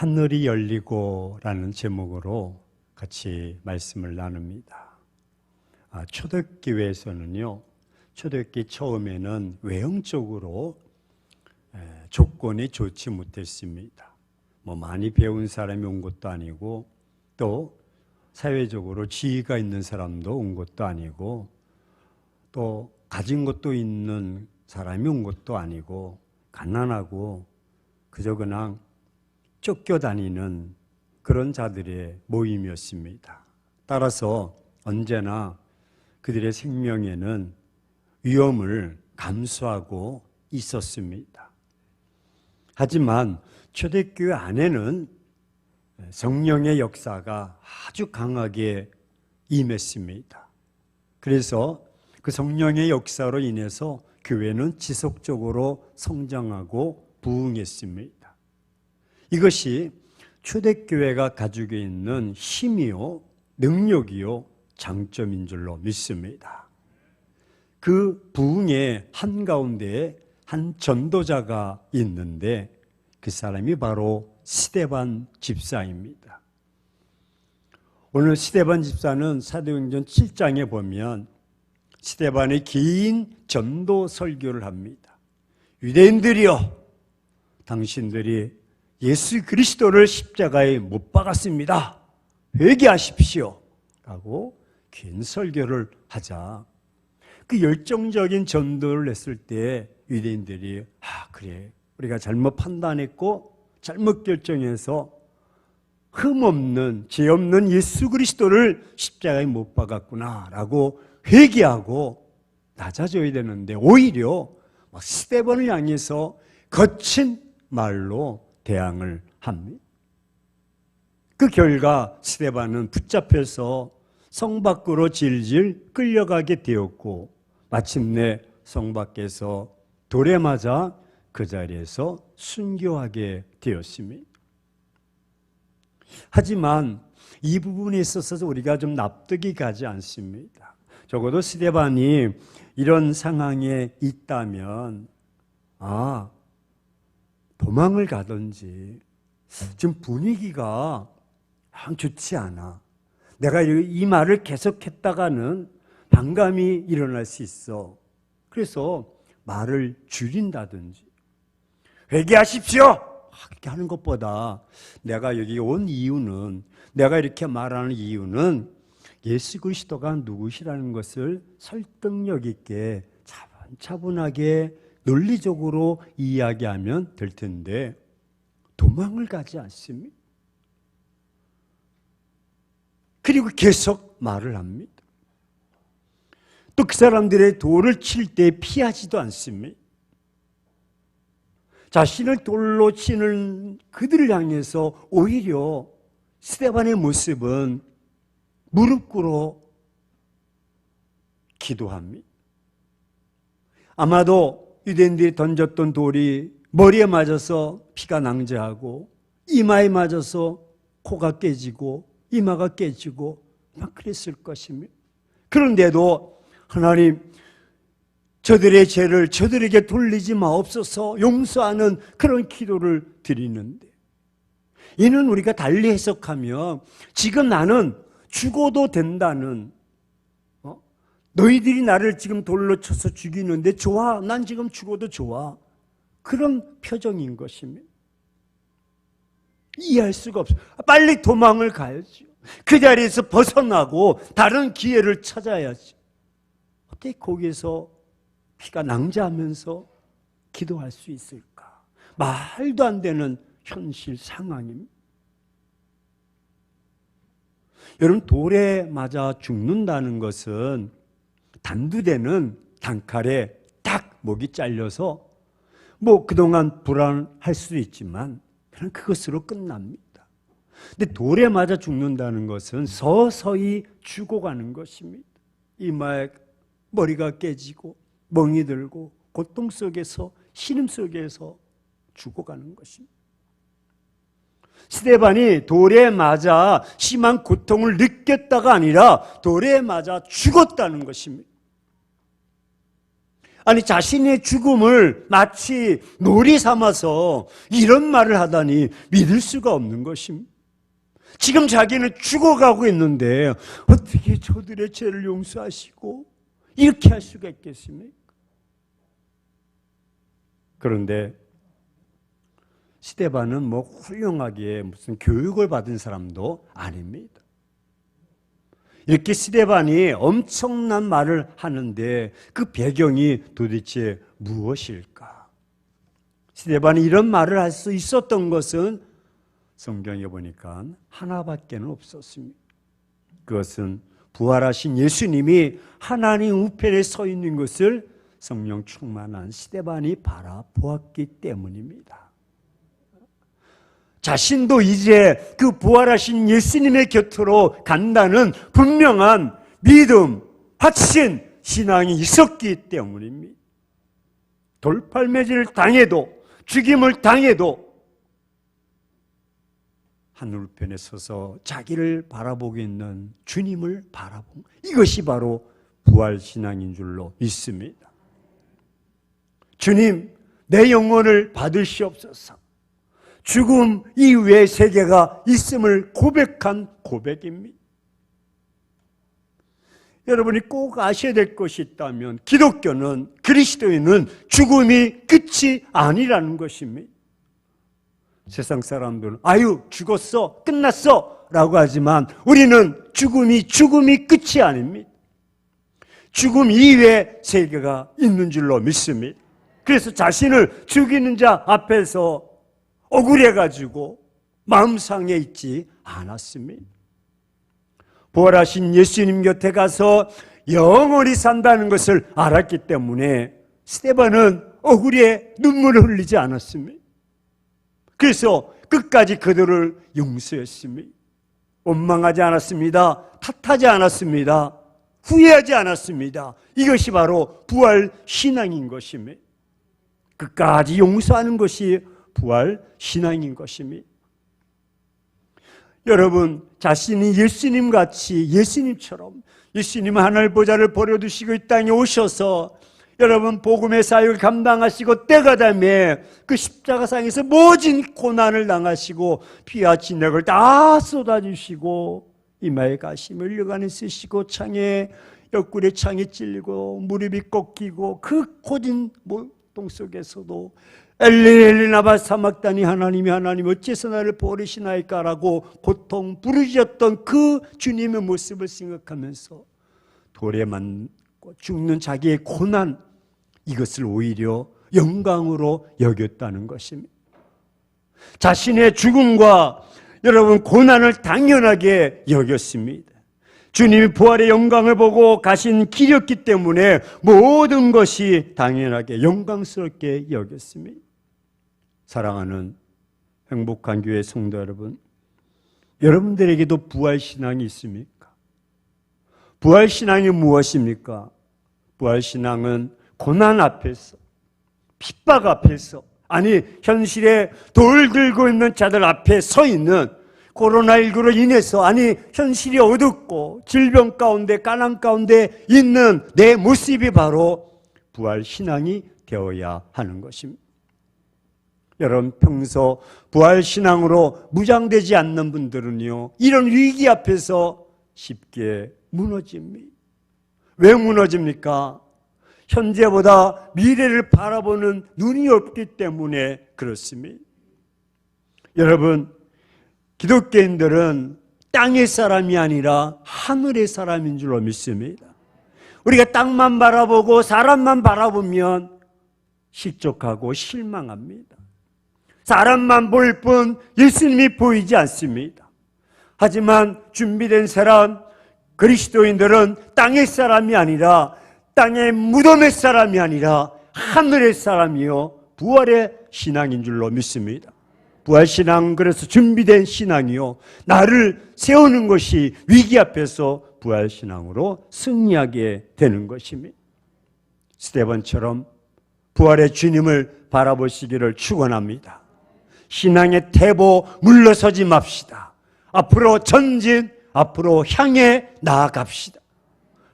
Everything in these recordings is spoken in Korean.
하늘이 열리고라는 제목으로 같이 말씀을 나눕니다. 초대교회에서는요, 초대교회 처음에는 외형적으로 조건이 좋지 못했습니다. 많이 배운 사람이 온 것도 아니고, 또 사회적으로 지위가 있는 사람도 온 것도 아니고, 또 가진 것도 있는 사람이 온 것도 아니고, 가난하고 그저 그냥 쫓겨다니는 그런 자들의 모임이었습니다. 따라서 언제나 그들의 생명에는 위험을 감수하고 있었습니다. 하지만 초대교회 안에는 성령의 역사가 아주 강하게 임했습니다. 그래서 그 성령의 역사로 인해서 교회는 지속적으로 성장하고 부흥했습니다. 이것이 초대교회가 가지고 있는 힘이요, 능력이요, 장점인 줄로 믿습니다. 그 부흥의 한가운데에 한 전도자가 있는데 그 사람이 바로 스데반 집사입니다. 오늘 스데반 집사는 사도행전 7장에 보면 스데반이 긴 전도 설교를 합니다. 유대인들이여, 당신들이 예수 그리스도를 십자가에 못 박았습니다. 회개하십시오. 라고 긴 설교를 하자 그 열정적인 전도를 했을 때 유대인들이 그래, 우리가 잘못 판단했고 잘못 결정해서 흠없는 죄 없는 예수 그리스도를 십자가에 못 박았구나 라고 회개하고 낮아져야 되는데 오히려 막 스데반을 향해서 거친 말로 대항을 합니다. 그 결과 스데반은 붙잡혀서 성 밖으로 질질 끌려가게 되었고 마침내 성 밖에서 돌에 맞아 그 자리에서 순교하게 되었습니다. 하지만 이 부분에 있어서 우리가 좀 납득이 가지 않습니다. 적어도 스데반이 이런 상황에 있다면 도망을 가든지 지금 분위기가 좋지 않아. 내가 이 말을 계속했다가는 반감이 일어날 수 있어. 그래서 말을 줄인다든지 회개하십시오! 그렇게 하는 것보다 내가 여기 온 이유는, 내가 이렇게 말하는 이유는 예수 그리스도가 누구시라는 것을 설득력 있게 차분하게 논리적으로 이야기하면 될 텐데 도망을 가지 않습니다. 그리고 계속 말을 합니다. 또 그 사람들의 돌을 칠 때 피하지도 않습니다. 자신을 돌로 치는 그들을 향해서 오히려 스데반의 모습은 무릎 꿇어 기도합니다. 아마도 유대인들이 던졌던 돌이 머리에 맞아서 피가 낭자하고 이마에 맞아서 코가 깨지고 이마가 깨지고 막 그랬을 것입니다. 그런데도 하나님, 저들의 죄를 저들에게 돌리지 마옵소서 용서하는 그런 기도를 드리는데, 이는 우리가 달리 해석하면 지금 나는 죽어도 된다는, 너희들이 나를 지금 돌로 쳐서 죽이는데 좋아, 난 지금 죽어도 좋아, 그런 표정인 것입니다. 이해할 수가 없어요. 빨리 도망을 가야죠. 그 자리에서 벗어나고 다른 기회를 찾아야지. 어떻게 거기에서 피가 낭자하면서 기도할 수 있을까? 말도 안 되는 현실 상황입니다. 여러분, 돌에 맞아 죽는다는 것은 단두대는 단칼에 딱 목이 잘려서 그동안 불안할 수도 있지만 그냥 그것으로 끝납니다. 근데 돌에 맞아 죽는다는 것은 서서히 죽어가는 것입니다. 이마에 머리가 깨지고 멍이 들고 고통 속에서, 신음 속에서 죽어가는 것입니다. 스데반이 돌에 맞아 심한 고통을 느꼈다가 아니라 돌에 맞아 죽었다는 것입니다. 아니 자신의 죽음을 마치 놀이 삼아서 이런 말을 하다니 믿을 수가 없는 것입니다. 지금 자기는 죽어가고 있는데 어떻게 저들의 죄를 용서하시고 이렇게 할 수가 있겠습니까? 그런데 스데반은 뭐 훌륭하게 무슨 교육을 받은 사람도 아닙니다. 이렇게 스데반이 엄청난 말을 하는데 그 배경이 도대체 무엇일까? 스데반이 이런 말을 할 수 있었던 것은 성경에 보니까 하나밖에는 없었습니다. 그것은 부활하신 예수님이 하나님 우편에 서 있는 것을 성령 충만한 스데반이 바라보았기 때문입니다. 자신도 이제 그 부활하신 예수님의 곁으로 간다는 분명한 믿음, 확신, 신앙이 있었기 때문입니다. 돌팔매질을 당해도, 죽임을 당해도 하늘편에 서서 자기를 바라보고 있는 주님을 바라본, 이것이 바로 부활신앙인 줄로 믿습니다. 주님, 내 영혼을 받으시옵소서. 죽음 이후의 세계가 있음을 고백한 고백입니다. 여러분이 꼭 아셔야 될 것이 있다면 기독교는, 그리스도인은 죽음이 끝이 아니라는 것입니다. 세상 사람들은 아유 죽었어, 끝났어 라고 하지만 우리는 죽음이 끝이 아닙니다. 죽음 이후의 세계가 있는 줄로 믿습니다. 그래서 자신을 죽이는 자 앞에서 억울해가지고 마음 상해 있지 않았습니다. 부활하신 예수님 곁에 가서 영원히 산다는 것을 알았기 때문에 스데반은 억울해 눈물을 흘리지 않았습니다. 그래서 끝까지 그들을 용서했습니다. 원망하지 않았습니다. 탓하지 않았습니다. 후회하지 않았습니다. 이것이 바로 부활 신앙인 것입니다. 끝까지 용서하는 것이 부활 신앙인 것입니다. 여러분, 자신이 예수님 같이, 예수님처럼 예수님은 하늘 보좌를 버려두시고 이 땅에 오셔서 여러분 복음의 사역을 감당하시고 때가 되면 그 십자가상에서 모진 고난을 당하시고 피와 진액을 다 쏟아주시고 이마에 가시 물려간에 쓰시고 창에 옆구리에 창에 찔리고 무릎이 꺾이고 그 고진 고통 속에서도 엘리 나바 사막다니 하나님이 하나님 어째서 나를 버리시나이까라고 고통 부르짖었던 그 주님의 모습을 생각하면서 돌에 맞고 죽는 자기의 고난, 이것을 오히려 영광으로 여겼다는 것입니다. 자신의 죽음과 여러분 고난을 당연하게 여겼습니다. 주님이 부활의 영광을 보고 가신 길이었기 때문에 모든 것이 당연하게 영광스럽게 여겼습니다. 사랑하는 행복한 교회 성도 여러분, 여러분들에게도 부활신앙이 있습니까? 부활신앙이 무엇입니까? 부활신앙은 고난 앞에서, 핍박 앞에서, 아니 현실에 돌 들고 있는 자들 앞에 서 있는, 코로나19로 인해서 아니 현실이 어둡고 질병 가운데 가난 가운데 있는 내 모습이 바로 부활신앙이 되어야 하는 것입니다. 여러분, 평소 부활신앙으로 무장되지 않는 분들은요, 이런 위기 앞에서 쉽게 무너집니다. 왜 무너집니까? 현재보다 미래를 바라보는 눈이 없기 때문에 그렇습니다. 여러분, 기독교인들은 땅의 사람이 아니라 하늘의 사람인 줄로 믿습니다. 우리가 땅만 바라보고 사람만 바라보면 실족하고 실망합니다. 사람만 볼 뿐 예수님이 보이지 않습니다. 하지만 준비된 사람, 그리스도인들은 땅의 사람이 아니라, 땅의 무덤의 사람이 아니라 하늘의 사람이요 부활의 신앙인 줄로 믿습니다. 부활신앙, 그래서 준비된 신앙이요, 나를 세우는 것이 위기 앞에서 부활신앙으로 승리하게 되는 것입니다. 스데반처럼 부활의 주님을 바라보시기를 축원합니다. 신앙의 태보 물러서지 맙시다. 앞으로 전진, 앞으로 향해 나아갑시다.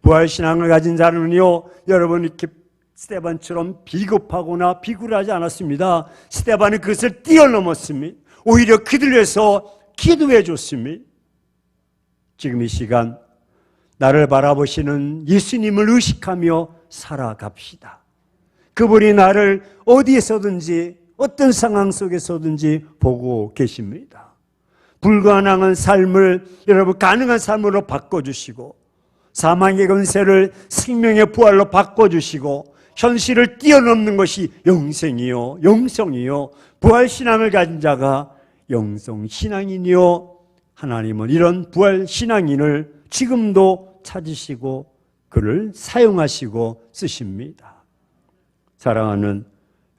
부활신앙을 가진 자는요, 여러분 이렇게 스데반처럼 비겁하거나 비굴하지 않았습니다. 스데반은 그것을 뛰어넘었습니다. 오히려 그들 위해서 기도해 줬습니다. 지금 이 시간 나를 바라보시는 예수님을 의식하며 살아갑시다. 그분이 나를 어디에서든지 어떤 상황 속에서든지 보고 계십니다. 불가능한 삶을 여러분 가능한 삶으로 바꿔주시고 사망의 권세를 생명의 부활로 바꿔주시고 현실을 뛰어넘는 것이 영생이요 영성이요 부활신앙을 가진 자가 영성신앙이니요 하나님은 이런 부활신앙인을 지금도 찾으시고 그를 사용하시고 쓰십니다. 사랑하는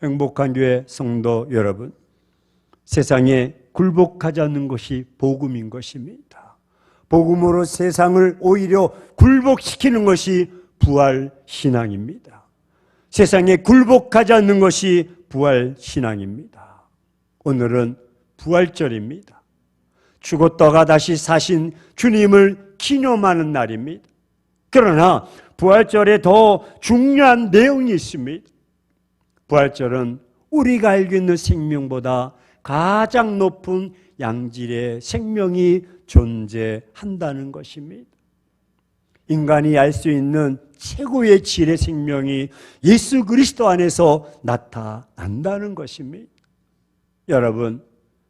행복한 교회 성도 여러분, 세상에 굴복하지 않는 것이 복음인 것입니다. 복음으로 세상을 오히려 굴복시키는 것이 부활신앙입니다. 세상에 굴복하지 않는 것이 부활신앙입니다. 오늘은 부활절입니다. 죽었다가 다시 사신 주님을 기념하는 날입니다. 그러나 부활절에 더 중요한 내용이 있습니다. 부활절은 우리가 알고 있는 생명보다 가장 높은 양질의 생명이 존재한다는 것입니다. 인간이 알 수 있는 최고의 질의 생명이 예수 그리스도 안에서 나타난다는 것입니다. 여러분,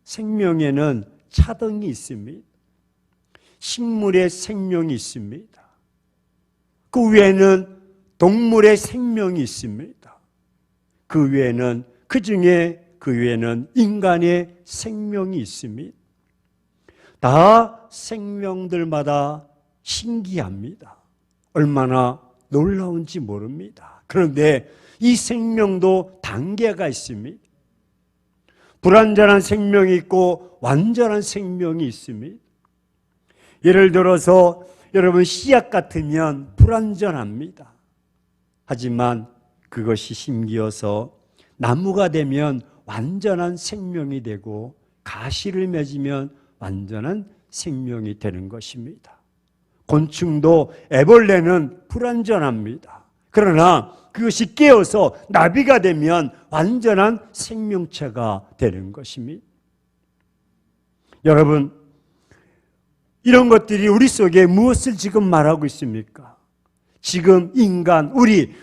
생명에는 차등이 있습니다. 식물의 생명이 있습니다. 그 외에는 동물의 생명이 있습니다. 그 외에는 인간의 생명이 있습니다. 다 생명들마다 신기합니다. 얼마나 놀라운지 모릅니다. 그런데 이 생명도 단계가 있습니다. 불완전한 생명이 있고 완전한 생명이 있습니다. 예를 들어서 여러분 씨앗 같으면 불완전합니다. 하지만 그것이 심기어서 나무가 되면 완전한 생명이 되고 가시를 맺으면 완전한 생명이 되는 것입니다. 곤충도 애벌레는 불완전합니다. 그러나 그것이 깨어서 나비가 되면 완전한 생명체가 되는 것입니다. 여러분, 이런 것들이 우리 속에 무엇을 지금 말하고 있습니까? 지금 인간,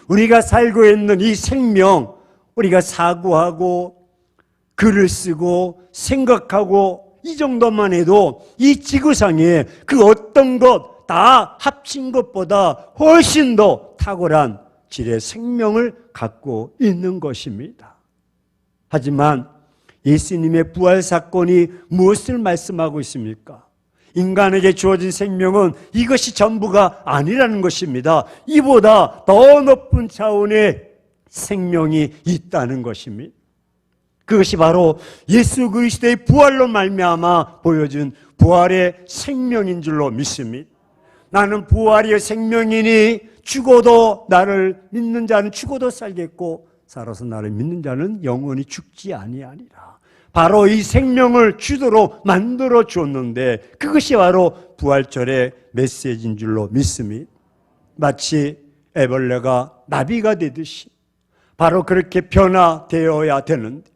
우리가 살고 있는 이 생명, 우리가 사고하고 글을 쓰고 생각하고 이 정도만 해도 이 지구상에 그 어떤 것 다 합친 것보다 훨씬 더 탁월한 질의 생명을 갖고 있는 것입니다. 하지만 예수님의 부활 사건이 무엇을 말씀하고 있습니까? 인간에게 주어진 생명은 이것이 전부가 아니라는 것입니다. 이보다 더 높은 차원의 생명이 있다는 것입니다. 그것이 바로 예수 그리스도의 부활로 말미암아 보여준 부활의 생명인 줄로 믿습니다. 나는 부활의 생명이니 죽어도 나를 믿는 자는 죽어도 살겠고 살아서 나를 믿는 자는 영원히 죽지 아니하리라. 바로 이 생명을 주도록 만들어 줬는데 그것이 바로 부활절의 메시지인 줄로 믿습니다. 마치 애벌레가 나비가 되듯이 바로 그렇게 변화되어야 되는데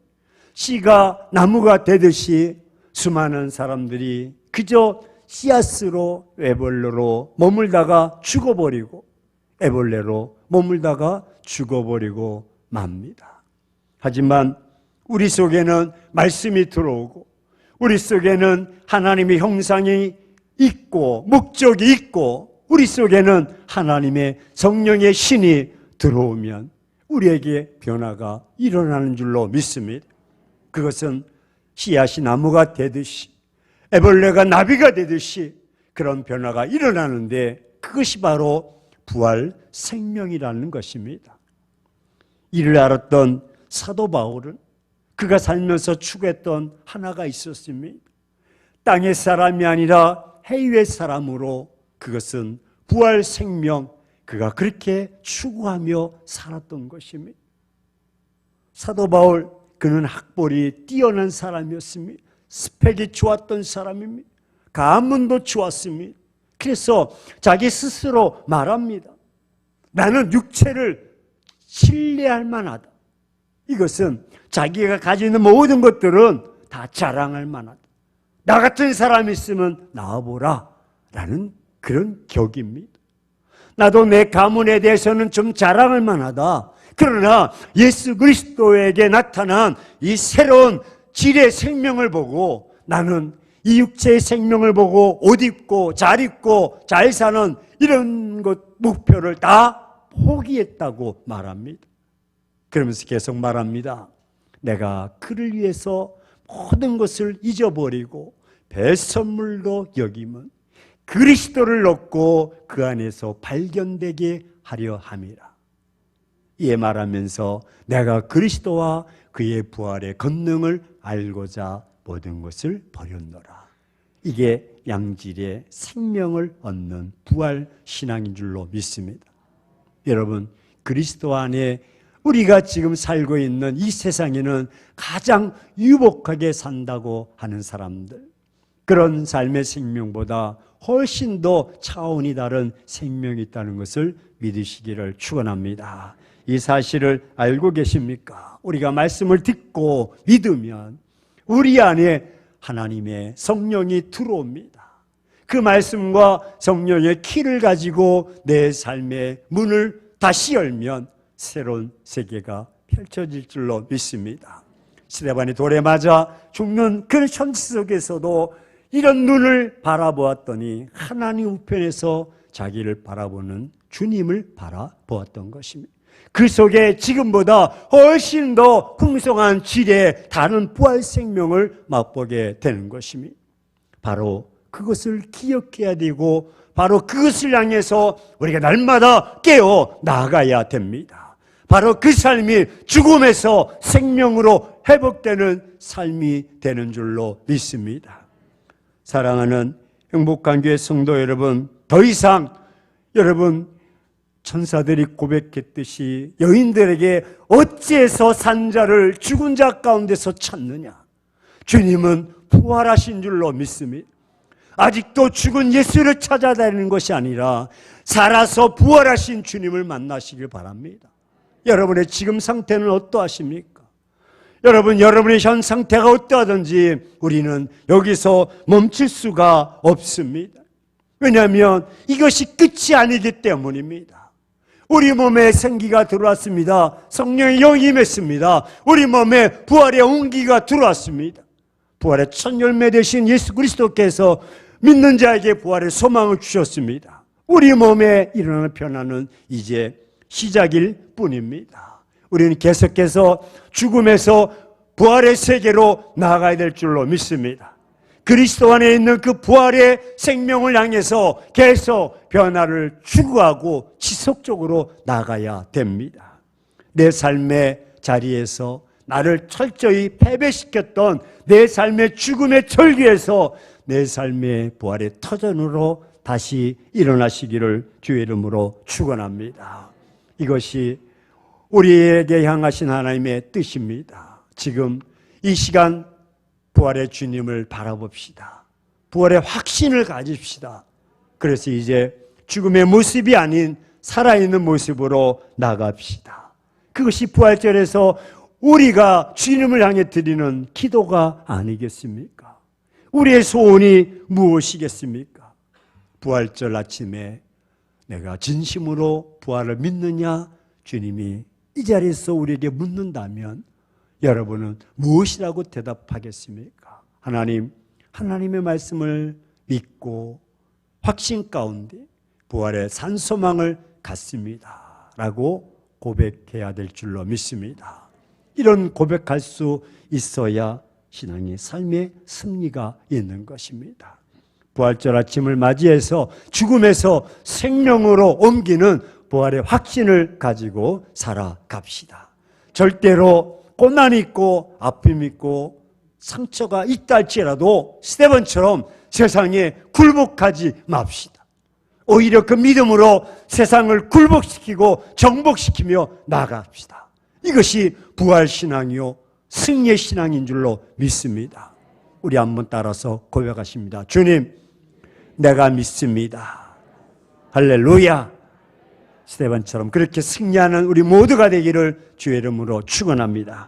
씨가 나무가 되듯이 수많은 사람들이 그저 씨앗으로 애벌레로 머물다가 죽어버리고 애벌레로 머물다가 죽어버리고 맙니다. 하지만 우리 속에는 말씀이 들어오고 우리 속에는 하나님의 형상이 있고 목적이 있고 우리 속에는 하나님의 성령의 신이 들어오면 우리에게 변화가 일어나는 줄로 믿습니다. 그것은 씨앗이 나무가 되듯이 애벌레가 나비가 되듯이 그런 변화가 일어나는데 그것이 바로 부활 생명이라는 것입니다. 이를 알았던 사도 바울은 그가 살면서 추구했던 하나가 있었습니다. 땅의 사람이 아니라 해외의 사람으로 그것은 부활 생명, 그가 그렇게 추구하며 살았던 것입니다. 사도 바울, 그는 학벌이 뛰어난 사람이었습니다. 스펙이 좋았던 사람입니다. 가문도 좋았습니다. 그래서 자기 스스로 말합니다. 나는 육체를 신뢰할 만하다. 이것은 자기가 가지고 있는 모든 것들은 다 자랑할 만하다. 나 같은 사람이 있으면 나와보라 라는 그런 격입니다. 나도 내 가문에 대해서는 좀 자랑할 만하다. 그러나 예수 그리스도에게 나타난 이 새로운 질의 생명을 보고 나는 이 육체의 생명을 보고 옷 입고 잘 입고 잘 사는 이런 것 목표를 다 포기했다고 말합니다. 그러면서 계속 말합니다. 내가 그를 위해서 모든 것을 잊어버리고 배선물로 여김은 그리스도를 얻고 그 안에서 발견되게 하려 함이라. 이에 말하면서 내가 그리스도와 그의 부활의 권능을 알고자 모든 것을 버렸노라. 이게 양질의 생명을 얻는 부활 신앙인 줄로 믿습니다. 여러분, 그리스도 안에 우리가 지금 살고 있는 이 세상에는 가장 유복하게 산다고 하는 사람들, 그런 삶의 생명보다 훨씬 더 차원이 다른 생명이 있다는 것을 믿으시기를 축원합니다. 이 사실을 알고 계십니까? 우리가 말씀을 듣고 믿으면 우리 안에 하나님의 성령이 들어옵니다. 그 말씀과 성령의 키를 가지고 내 삶의 문을 다시 열면 새로운 세계가 펼쳐질 줄로 믿습니다. 스데반이 돌에 맞아 죽는 그 현실 속에서도 이런 눈을 바라보았더니 하나님 우편에서 자기를 바라보는 주님을 바라보았던 것입니다. 그 속에 지금보다 훨씬 더 풍성한 질의 다른 부활 생명을 맛보게 되는 것입니다. 바로 그것을 기억해야 되고 바로 그것을 향해서 우리가 날마다 깨어 나아가야 됩니다. 바로 그 삶이 죽음에서 생명으로 회복되는 삶이 되는 줄로 믿습니다. 사랑하는 행복한 교회 성도 여러분, 더 이상 여러분 천사들이 고백했듯이 여인들에게 어찌해서 산 자를 죽은 자 가운데서 찾느냐? 주님은 부활하신 줄로 믿습니다. 아직도 죽은 예수를 찾아다니는 것이 아니라 살아서 부활하신 주님을 만나시길 바랍니다. 여러분의 지금 상태는 어떠하십니까? 여러분의 현 상태가 어떠하든지 우리는 여기서 멈출 수가 없습니다. 왜냐하면 이것이 끝이 아니기 때문입니다. 우리 몸에 생기가 들어왔습니다. 성령의 영이 임했습니다. 우리 몸에 부활의 온기가 들어왔습니다. 부활의 첫 열매 되신 예수 그리스도께서 믿는 자에게 부활의 소망을 주셨습니다. 우리 몸에 일어나는 변화는 이제 시작일 뿐입니다. 우리는 계속해서 죽음에서 부활의 세계로 나아가야 될 줄로 믿습니다. 그리스도 안에 있는 그 부활의 생명을 향해서 계속 변화를 추구하고 지속적으로 나가야 됩니다. 내 삶의 자리에서 나를 철저히 패배시켰던 내 삶의 죽음의 절규에서 내 삶의 부활의 터전으로 다시 일어나시기를 주의 이름으로 축원합니다. 이것이 우리에게 향하신 하나님의 뜻입니다. 지금 이 시간 부활의 주님을 바라봅시다. 부활의 확신을 가집시다. 그래서 이제 죽음의 모습이 아닌 살아있는 모습으로 나갑시다. 그것이 부활절에서 우리가 주님을 향해 드리는 기도가 아니겠습니까? 우리의 소원이 무엇이겠습니까? 부활절 아침에 내가 진심으로 부활을 믿느냐? 주님이 이 자리에서 우리에게 묻는다면 여러분은 무엇이라고 대답하겠습니까? 하나님, 하나님의 말씀을 믿고 확신 가운데 부활의 산소망을 갖습니다 라고 고백해야 될 줄로 믿습니다. 이런 고백할 수 있어야 신앙의 삶의 승리가 있는 것입니다. 부활절 아침을 맞이해서 죽음에서 생명으로 옮기는 부활의 확신을 가지고 살아갑시다. 절대로 고난이 있고 아픔이 있고 상처가 있다 할지라도 스데반처럼 세상에 굴복하지 맙시다. 오히려 그 믿음으로 세상을 굴복시키고 정복시키며 나아갑시다. 이것이 부활신앙이요 승리의 신앙인 줄로 믿습니다. 우리 한번 따라서 고백하십니다. 주님, 내가 믿습니다. 할렐루야. 스데반처럼 그렇게 승리하는 우리 모두가 되기를 주의 이름으로 축원합니다.